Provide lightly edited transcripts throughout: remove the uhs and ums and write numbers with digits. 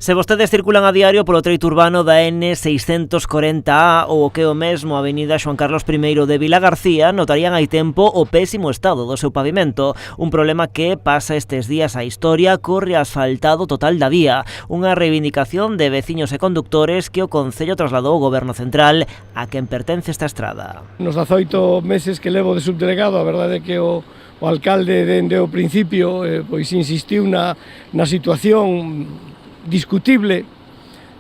Se vostedes circulan a diario polo treito urbano da N640A ou o que é o mesmo a avenida Xoán Carlos I de Vilagarcía, notarían hai tempo o pésimo estado do seu pavimento, un problema que pasa estes días a historia co reasfaltado total da vía, unha reivindicación de veciños e conductores que o Concello trasladou ao Goberno Central a quen pertence esta estrada. Nos 18 meses que levo de subdelegado, a verdade é que o alcalde dende o principio pois insistiu na situación discutible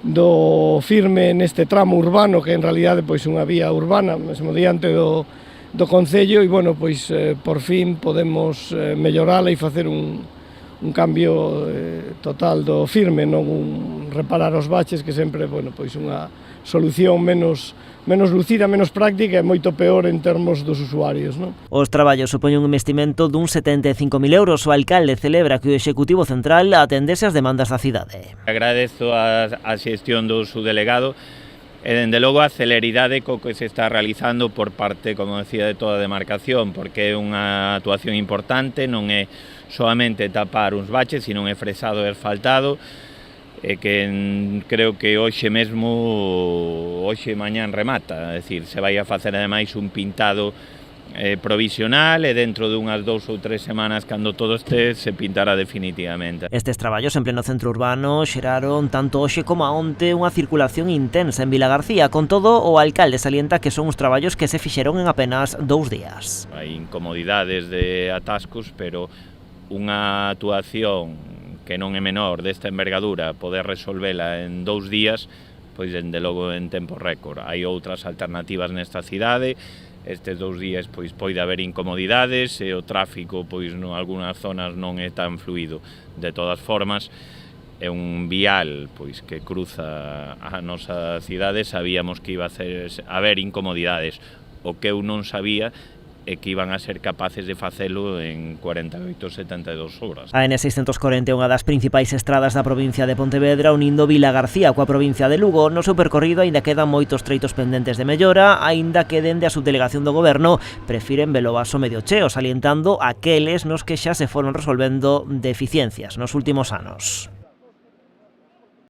do firme neste tramo urbano, que en realidade pois unha vía urbana, mesmo diante do Concello, e bueno, pois por fin podemos mellorala e facer un cambio total do firme, non reparar os baches, que sempre, bueno, pois unha solución menos lucida, menos práctica e moito peor en termos dos usuarios, non? Os traballos supoñen un investimento dun 75.000 euros. O alcalde celebra que o Executivo Central atendese as demandas da cidade. Agradezo a xestión do subdelegado e, dende logo, a celeridade co que se está realizando por parte, como decía, de toda a demarcación, porque é unha actuación importante, non é solamente tapar uns baches, sino é fresado e asfaltado, e que creo que hoxe mesmo, hoxe e mañán remata, é dicir, se vai a facer ademais un pintado provisional e dentro de unhas 2 ou 3 semanas, cando todo este, se pintará definitivamente. Estes traballos en pleno centro urbano xeraron tanto hoxe como onte unha circulación intensa en Vilagarcía. Con todo, o alcalde salienta que son os traballos que se fixeron en apenas 2 días. Hai incomodidades de atascos, pero unha actuación que non é menor desta envergadura, poder resolvela en 2 días, pois dende logo en tempo récord. Hai outras alternativas nesta cidade, estes 2 días pois pode haber incomodidades e o tráfico pois en algunhas zonas non é tan fluido. De todas formas, é un vial pois que cruza a nosa cidade, sabíamos que iba a haber incomodidades. O que eu non sabía e que iban a ser capaces de facelo en 48 ou 72 horas. A N640 é unha das principais estradas da provincia de Pontevedra, unindo Vilagarcía coa provincia de Lugo. No seu percorrido aínda quedan moitos treitos pendentes de mellora, aínda que dende a subdelegación do Goberno prefiren velo vaso medio cheo, salientando aqueles nos que xa se foron resolvendo deficiencias nos últimos anos.